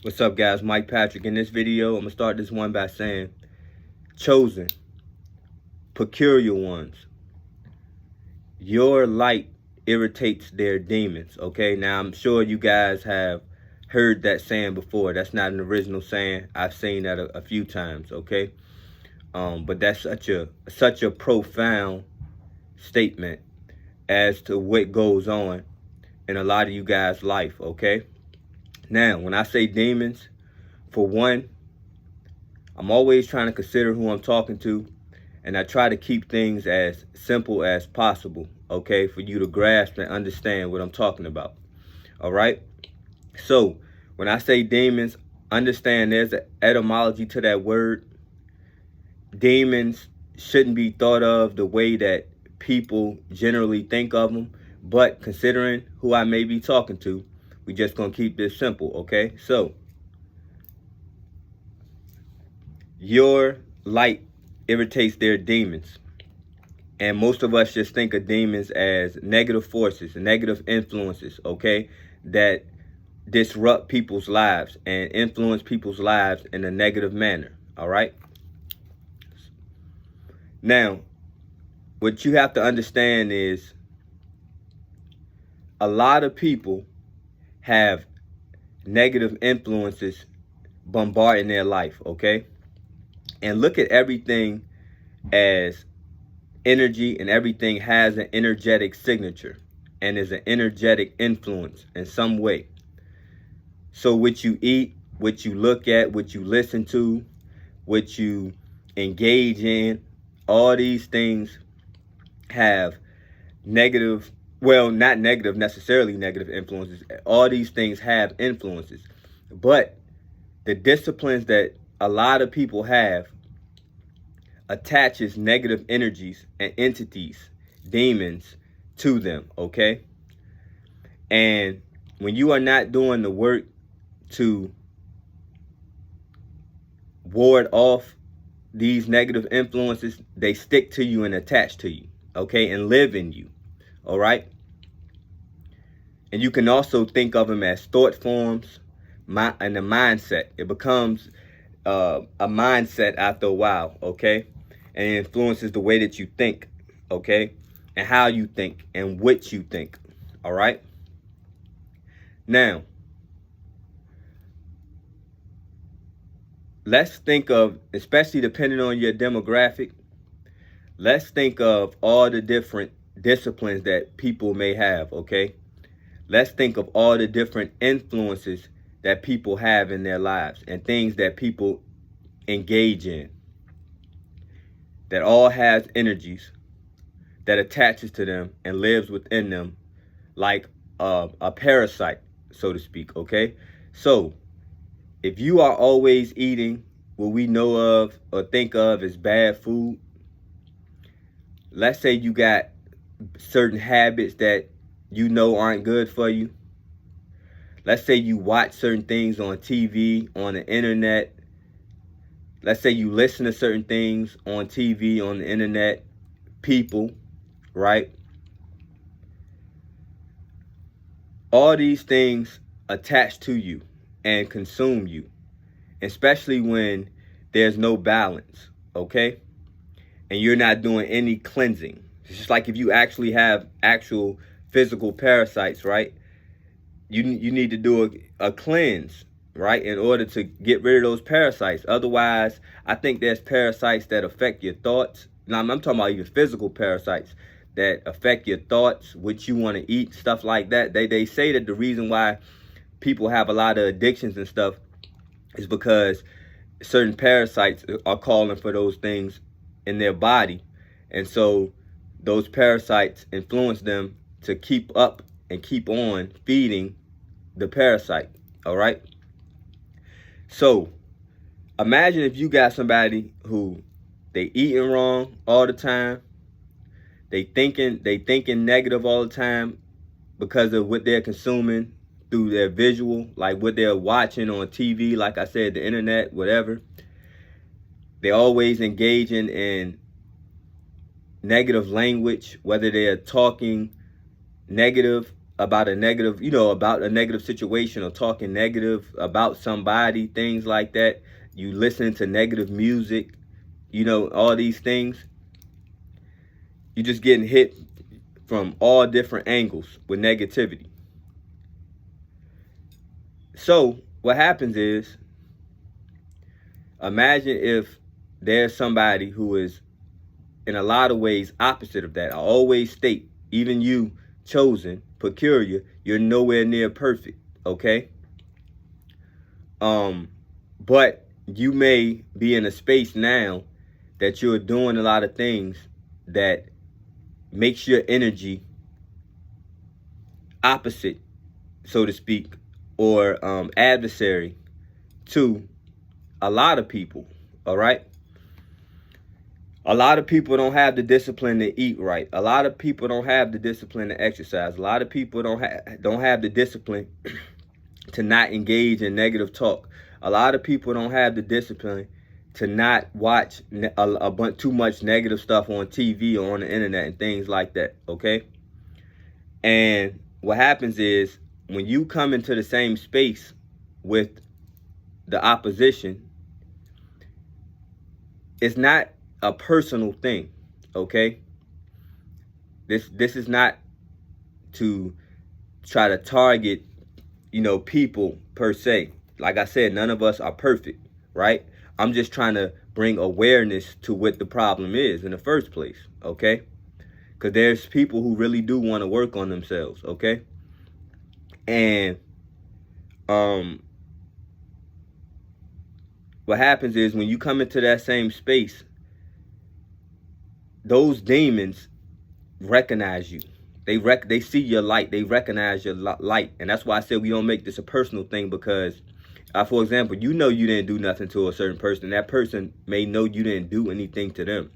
What's up, guys? Mike Patrick. In this video, I'm going to start this one by saying, chosen, peculiar ones, your light irritates their demons, okay? Now, I'm sure you guys have heard that saying before. That's not an original saying. I've seen that a few times, okay? But that's such a profound statement as to what goes on in a lot of you guys' life, okay? Now, when I say demons, for one, I'm always trying to consider who I'm talking to, and I try to keep things as simple as possible, okay, for you to grasp and understand what I'm talking about, all right? So, when I say demons, understand there's an etymology to that word. Demons shouldn't be thought of the way that people generally think of them, but considering who I may be talking to, we just gonna keep this simple, okay? So, your light irritates their demons. And most of us just think of demons as negative forces, negative influences, okay, that disrupt people's lives and influence people's lives in a negative manner, all right? Now, what you have to understand is a lot of people have negative influences bombarding their life, okay? And look at everything as energy, and everything has an energetic signature and is an energetic influence in some way. So what you eat, what you look at, what you listen to, what you engage in, all these things have negative, well, not negative, necessarily negative influences. All these things have influences. But the disciplines that a lot of people have attaches negative energies and entities, demons, to them, okay? And when you are not doing the work to ward off these negative influences, they stick to you and attach to you, okay, and live in you, all right? And you can also think of them as thought forms and a mindset. It becomes a mindset after a while, okay? And it influences the way that you think, okay? And how you think and what you think, all right? Now, let's think of, especially depending on your demographic, let's think of all the different disciplines that people may have, okay? Let's think of all the different influences that people have in their lives and things that people engage in, that all has energies that attaches to them and lives within them like a parasite, so to speak, okay? So, if you are always eating what we know of or think of as bad food, let's say you got certain habits that you know aren't good for you. Let's say you watch certain things on TV, on the internet. Let's say you listen to certain things on TV, on the internet, people, right? All these things attach to you and consume you, especially when there's no balance, okay? And you're not doing any cleansing. It's just like if you actually have actual physical parasites, right? You need to do a cleanse, right, in order to get rid of those parasites. Otherwise, I think there's parasites that affect your thoughts. Now, I'm talking about even physical parasites that affect your thoughts, what you want to eat, stuff like that. They say that the reason why people have a lot of addictions and stuff is because certain parasites are calling for those things in their body. And so those parasites influence them to keep up and keep on feeding the parasite, all right? So imagine if you got somebody who they eating wrong all the time, they thinking negative all the time because of what they're consuming through their visual, like what they're watching on TV, like I said, the internet, whatever. They're always engaging in negative language, whether they're talking negative about a negative, about a negative situation, or talking negative about somebody, things like that. You listen to negative music, all these things. You're just getting hit from all different angles with negativity. So what happens is, imagine if there's somebody who is in a lot of ways opposite of that. I always state, even you, chosen, peculiar, you're nowhere near perfect, okay? But you may be in a space now that you're doing a lot of things that makes your energy opposite, so to speak, or adversary to a lot of people, all right? A lot of people don't have the discipline to eat right. A lot of people don't have the discipline to exercise. A lot of people don't have the discipline to not engage in negative talk. A lot of people don't have the discipline to not watch a bunch too much negative stuff on TV or on the internet and things like that, okay? And what happens is, when you come into the same space with the opposition, it's not a personal thing, okay? This is not to try to target, people per se. Like I said, none of us are perfect, right? I'm just trying to bring awareness to what the problem is in the first place, okay? Because there's people who really do want to work on themselves, okay? And what happens is, when you come into that same space, those demons recognize you. They see your light. They recognize your light. And that's why I said we don't make this a personal thing, because, for example, you didn't do nothing to a certain person. That person may know you didn't do anything to them.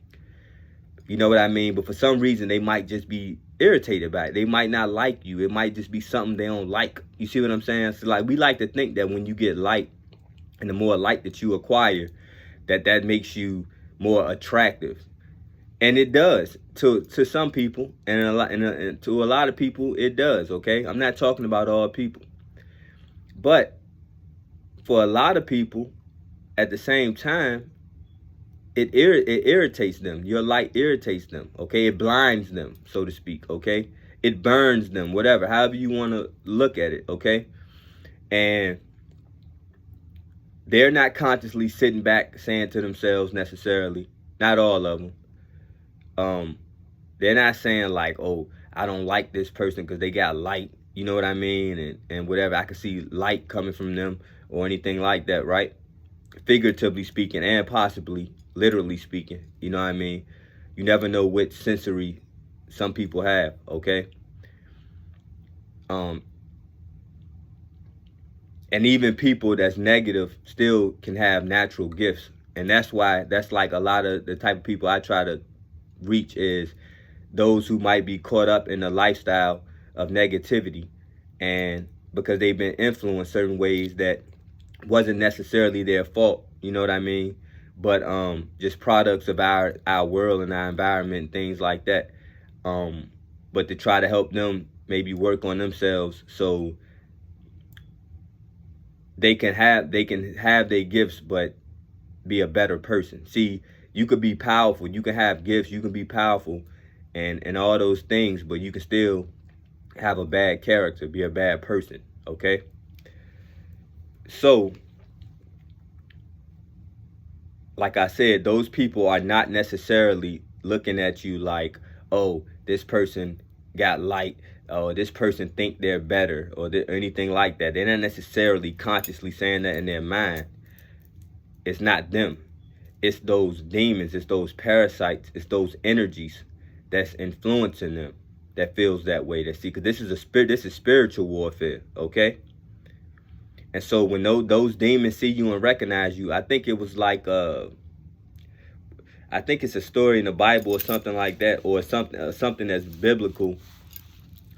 You know what I mean? But for some reason, they might just be irritated by it. They might not like you. It might just be something they don't like. You see what I'm saying? So, like, we like to think that when you get light, and the more light that you acquire, that makes you more attractive. And it does to some people, and to a lot of people it does, okay? I'm not talking about all people. But for a lot of people, at the same time, it irritates them. Your light irritates them, okay? It blinds them, so to speak, okay? It burns them, whatever, however you want to look at it, okay? And they're not consciously sitting back saying to themselves necessarily, not all of them, they're not saying like, oh, I don't like this person because they got light, you know what I mean? And whatever, I can see light coming from them or anything like that, right? Figuratively speaking, and possibly literally speaking, you know what I mean? You never know what sensory some people have, okay? And even people that's negative still can have natural gifts. And that's why, that's like a lot of the type of people I try to reach, is those who might be caught up in a lifestyle of negativity, and because they've been influenced certain ways that wasn't necessarily their fault, you know what I mean? But just products of our world and our environment and things like that. But to try to help them maybe work on themselves so they can have their gifts but be a better person. See, you could be powerful, you can have gifts, you can be powerful and all those things, but you can still have a bad character, be a bad person, okay? So, like I said, those people are not necessarily looking at you like, oh, this person got light, or this person think they're better, or anything like that. They're not necessarily consciously saying that in their mind. It's not them. It's those demons, it's those parasites, it's those energies that's influencing them that feels that way. That see, because this is spiritual warfare, okay? And so when those demons see you and recognize you, I think it was like I think it's a story in the Bible or something like that, or something that's biblical,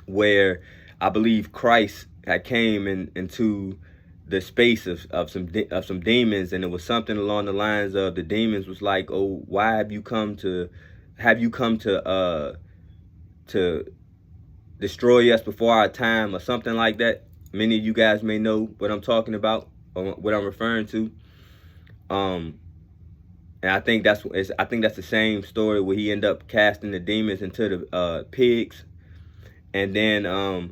where I believe Christ had came into the space of some demons, and it was something along the lines of, the demons was like, oh, why have you come to destroy us before our time or something like that. Many of you guys may know what I'm talking about or what I'm referring to. And I think that's the same story where he ended up casting the demons into the pigs, and then and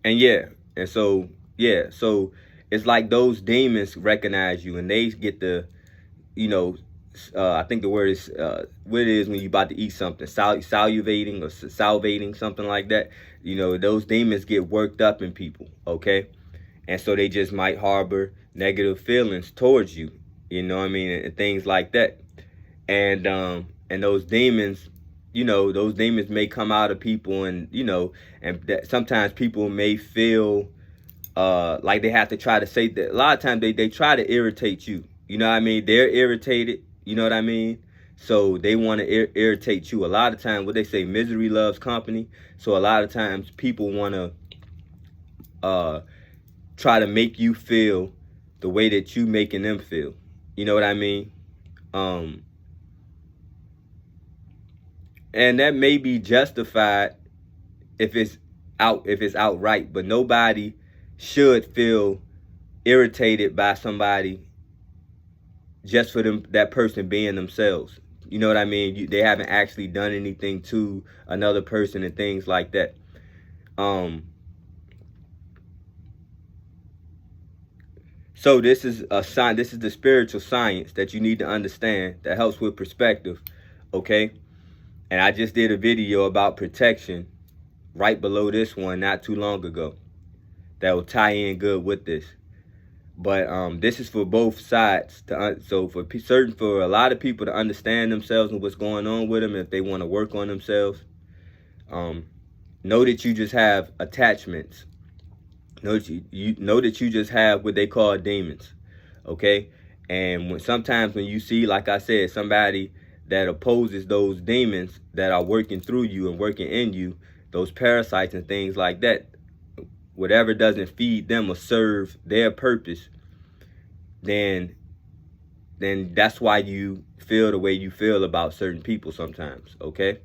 yeah, and so yeah, so it's like those demons recognize you, and they get the, you know, I think the word is what it is when you about to eat something, salivating or salivating, something like that. You know, those demons get worked up in people, okay, and so they just might harbor negative feelings towards you. You know what I mean, and things like that, and those demons, you know, those demons may come out of people, and you know, and that sometimes people may feel like they have to try to say that. A lot of times they try to irritate you. You know what I mean? They're irritated. You know what I mean? So they want to irritate you. A lot of times, what they say, misery loves company. So a lot of times people want to try to make you feel the way that you making them feel. You know what I mean? And that may be justified if it's outright, but nobody should feel irritated by somebody just for that person being themselves. You know what I mean? They haven't actually done anything to another person and things like that. So this is a sign. This is the spiritual science that you need to understand that helps with perspective, okay? And I just did a video about protection right below this one not too long ago that will tie in good with this. But this is for both sides. So for a lot of people to understand themselves and what's going on with them, if they want to work on themselves, know that you just have attachments. Know that you just have what they call demons, okay? And sometimes when you see, like I said, somebody that opposes those demons that are working through you and working in you, those parasites and things like that, whatever doesn't feed them or serve their purpose, then that's why you feel the way you feel about certain people sometimes, okay?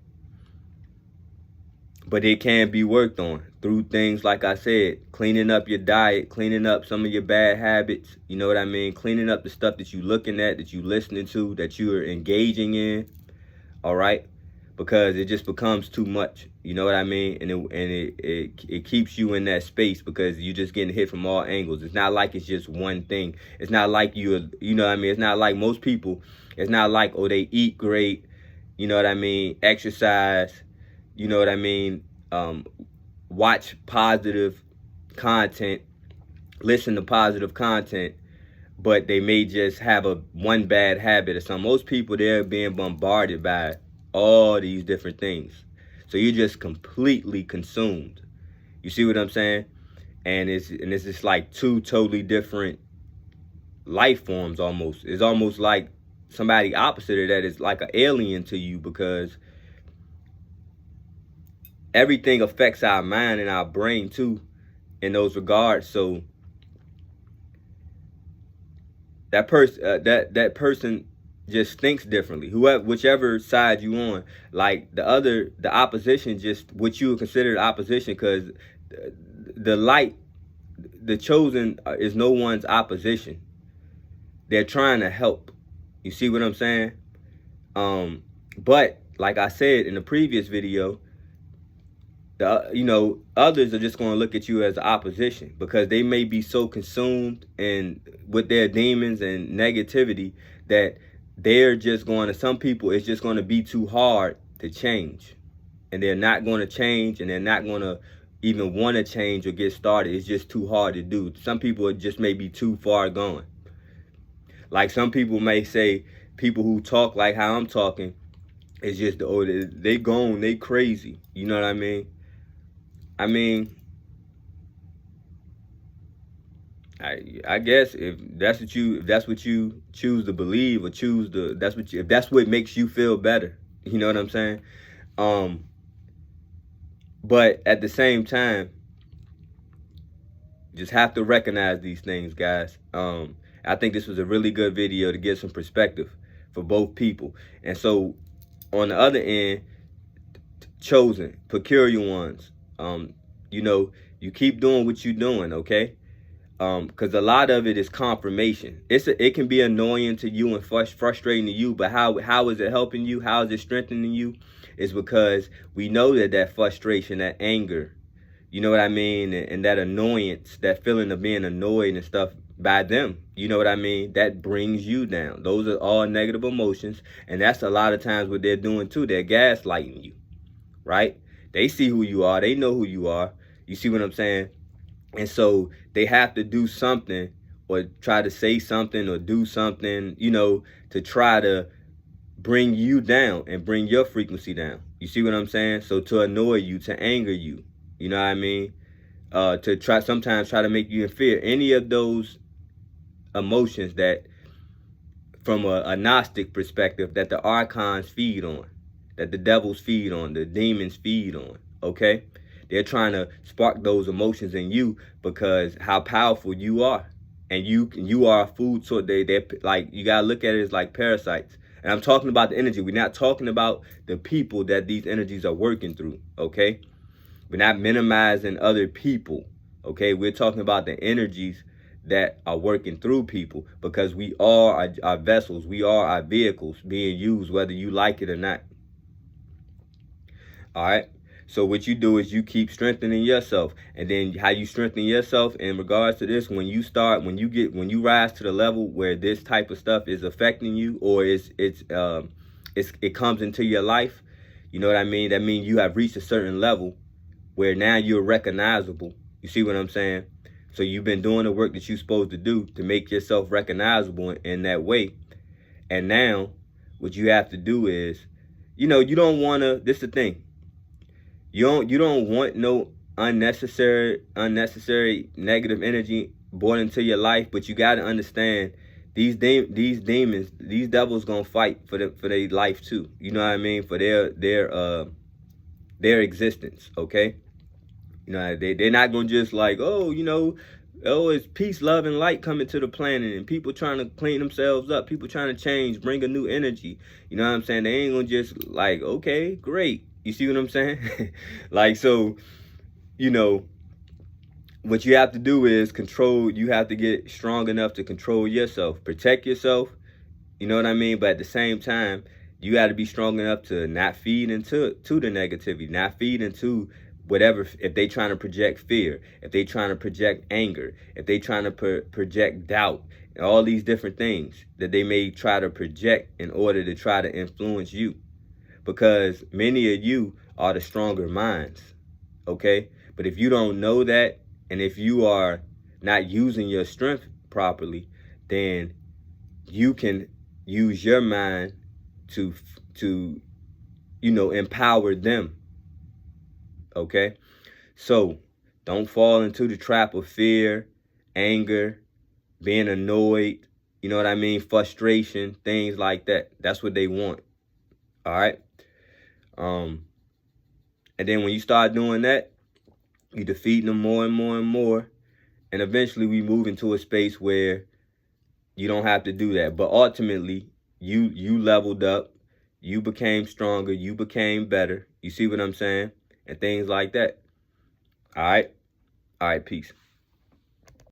But it can be worked on through things, like I said, cleaning up your diet, cleaning up some of your bad habits, you know what I mean? Cleaning up the stuff that you're looking at, that you're listening to, that you're engaging in, all right? Because it just becomes too much, you know what I mean? And it keeps you in that space because you're just getting hit from all angles. It's not like it's just one thing. It's not like you know what I mean? It's not like most people, it's not like, oh, they eat great, you know what I mean? Exercise, you know what I mean? Watch positive content, listen to positive content, but they may just have one bad habit or something. Most people, they're being bombarded by all these different things. So you're just completely consumed. You see what I'm saying? And it's just like two totally different life forms almost. It's almost like somebody opposite of that is like an alien to you, because everything affects our mind and our brain too in those regards. So that person just thinks differently. Whichever side you on, like the opposition, just what you would consider the opposition, because the chosen is no one's opposition. They're trying to help. You see what I'm saying? But like I said in the previous video, others are just going to look at you as opposition, because they may be so consumed with their demons and negativity that they're just going to, some people, it's just going to be too hard to change, and they're not going to change, and they're not going to even want to change or get started. It's just too hard to do. Some people just may be too far gone. Like some people may say, people who talk like how I'm talking, it's just, oh, they gone, they crazy. You know what I mean? I guess if that's what you choose to believe, or if that's what makes you feel better, you know what I'm saying? But at the same time, just have to recognize these things, guys. I think this was a really good video to get some perspective for both people. And so on the other end, chosen, peculiar ones. You know, you keep doing what you're doing, okay? Because a lot of it is confirmation. It can be annoying to you and frustrating to you, but how is it helping you? How is it strengthening you? Is because we know that frustration, that anger, you know what I mean, and that annoyance, that feeling of being annoyed and stuff by them, you know what I mean, that brings you down. Those are all negative emotions, and that's a lot of times what they're doing too. They're gaslighting you, right? They see who you are. They know who you are. You see what I'm saying? And so they have to do something or try to say something or do something, you know, to try to bring you down and bring your frequency down. You see what I'm saying? So to annoy you, to anger you, you know what I mean? To sometimes try to make you in fear. Any of those emotions that, from a Gnostic perspective, that the archons feed on, that the devils feed on, the demons feed on, okay? They're trying to spark those emotions in you because how powerful you are. And you are a food source. They're like, you gotta look at it as like parasites. And I'm talking about the energy. We're not talking about the people that these energies are working through, okay? We're not minimizing other people, okay? We're talking about the energies that are working through people, because we are our vessels. We are our vehicles being used, whether you like it or not. All right? So what you do is you keep strengthening yourself. And then how you strengthen yourself in regards to this, when you rise to the level where this type of stuff is affecting you, or it comes into your life, you know what I mean? That means you have reached a certain level where now you're recognizable. You see what I'm saying? So you've been doing the work that you're supposed to do to make yourself recognizable in that way. And now what you have to do is, you know, you don't want to, this is the thing. You don't want no unnecessary negative energy brought into your life, but you got to understand these demons, these devils gonna fight for their life too. You know what I mean? For their existence, okay? You know, they're not gonna just like, oh, you know, oh, it's peace, love, and light coming to the planet, and people trying to clean themselves up, people trying to change, bring a new energy. You know what I'm saying? They ain't gonna just like, okay, great. You see what I'm saying? Like, so, you know, what you have to do is control. You have to get strong enough to control yourself, protect yourself. You know what I mean? But at the same time, you got to be strong enough to not feed into the negativity, not feed into whatever. If they trying to project fear, if they trying to project anger, if they trying to project doubt, and all these different things that they may try to project in order to try to influence you. Because many of you are the stronger minds, okay? But if you don't know that, and if you are not using your strength properly, then you can use your mind to you know, empower them, okay? So don't fall into the trap of fear, anger, being annoyed, you know what I mean, frustration, things like that. That's what they want, all right? And then when you start doing that, you defeating them more and more and more. And eventually we move into a space where you don't have to do that. But ultimately, you leveled up, you became stronger, you became better. You see what I'm saying? And things like that. All right? All right, peace.